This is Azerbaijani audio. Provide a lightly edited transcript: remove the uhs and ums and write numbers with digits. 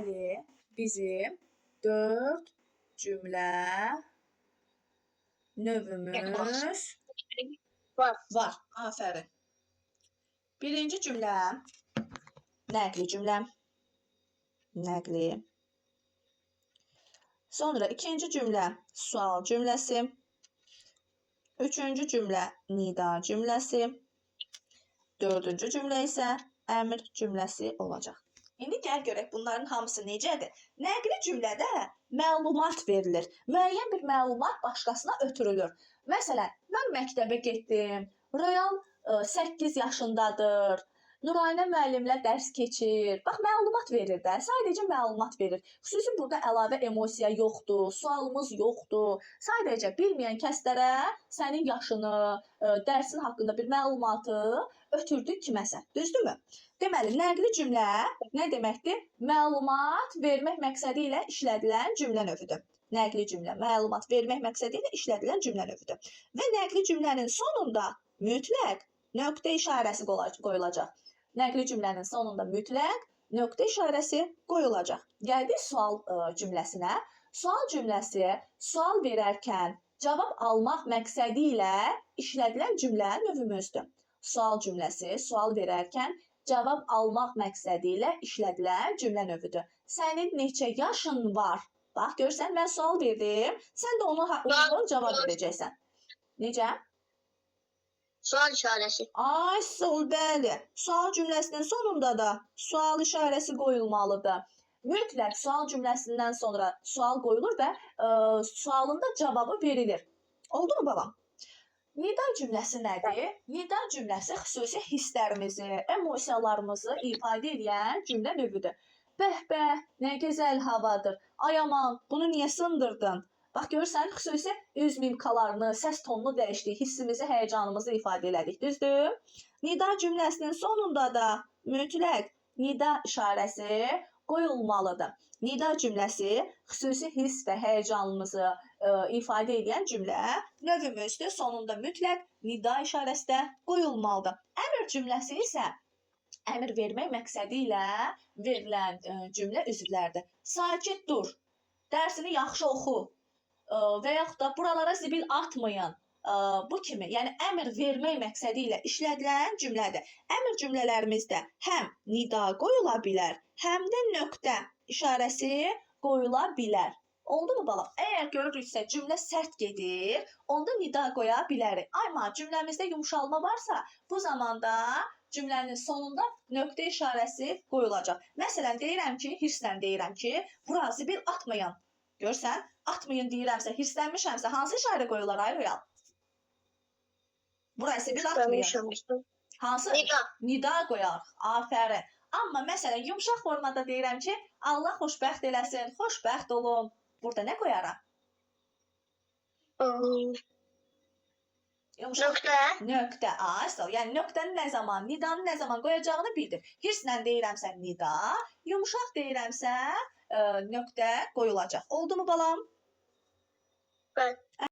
Deməli, bizim 4 cümlə növümüz var. Afərin. Birinci cümlə nəqli cümlə. Nəqli. Sonra ikinci cümlə sual cümləsi. Üçüncü cümlə nida cümləsi. Dördüncü cümlə isə əmr cümləsi olacaq. İndi gəl görək bunların hamısı necədir? Nəqli cümlədə məlumat verilir. Müəyyən bir məlumat başqasına ötürülür. Məsələn, mən məktəbə getdim. Royal 8 yaşındadır. Nurayna müəllimlə dərs keçir. Bax, məlumat verir də. Sadəcə məlumat verir. Xüsusi burada əlavə emosiya yoxdur, sualımız yoxdur. Sadəcə bilməyən kəslərə sənin yaşını, dərsin haqqında bir məlumatı ötürdük kiməsə. Düzdürmü? Deməli, nəqli cümlə nə deməkdir? Məlumat vermək məqsədi ilə işlədilən cümlə növüdür. Nəqli cümlə məlumat vermək məqsədi ilə işlədilən cümlə növüdür. Və nəqli cümlənin sonunda mütləq nöqtə işarəsi qoyulacaq. Nəqli cümlənin sonunda mütləq nöqtə işarəsi qoyulacaq. Gəldik sual cümləsinə. Sual cümləsi sual verərkən cavab almaq məqsədi ilə işlədilən cümlə növümüzdür. Sual cümləsi sual verərkən cavab almaq məqsədi ilə işlədilən cümlə növüdür. Sənin neçə yaşın var? Bax, görsən, mən sual verdim. Sən də onu cavab verəcəksən. Necə? Sual işarəsi. Ay, bəli. Sual cümləsinin sonunda da sual işarəsi qoyulmalıdır. Mütləq sual cümləsindən sonra sual qoyulur və sualın da cavabı verilir. Oldu mu balam? Nida cümləsi nədir? Nida cümləsi xüsusi hisslərimizi, emosiyalarımızı ifadə edən cümlə növüdür. Bəh-bəh, nə gözəl havadır. Ay aman, bunu niyə sındırdın? Bax, görürsən, xüsusi üz mimikalarını, səs tonunu dəyişdik, hissimizi, həyəcanımızı ifadə elədik, düzdür? Nida cümləsinin sonunda da mütləq nida işarəsi qoyulmalıdır. Nida cümləsi xüsusi hiss və həyəcanımızı ifadə edən cümlə növümüzdür. Sonunda mütləq nida işarəsi də qoyulmalıdır. Əmr cümləsi isə əmr vermək məqsədi ilə verilən cümlə üzvlərdir. Sakit dur, dərsini yaxşı oxu. Və yaxud da buralara zibil atmayın. Bu kimi, yəni əmr vermək məqsədi ilə işlədilən cümlədir. Əmr cümlələrimizdə həm nida qoyula bilər, həm də nöqtə işarəsi qoyula bilər. Oldu mu balam? Əgər görürüksə cümlə sərt gedir, onda nida qoya bilərik. Amma cümləmizdə yumşalma varsa, bu zamanda cümlənin sonunda nöqtə işarəsi qoyulacaq. Məsələn, deyirəm ki, hisslə deyirəm ki, bura zibil atmayın. Görsən, atmayın deyirəmsə, hirslənmişəmsə, hansı işarə qoyular, ay Royal? Burası zibil atmayın. Hansı? Nida qoyar. Afərin. Amma məsələn, yumşaq formada deyirəm ki, Allah xoşbəxt eləsin, xoşbəxt olun. Burada nə qoyaram? Nöqtə. Nöqtə. Asıl. Yəni, nöqtəni nə zaman, nidanı nə zaman qoyacağını bildir. Hirslə deyirəmsə nida, yumşaq deyirəmsə nöqtə qoyulacaq. Oldu mu balam? Bəli.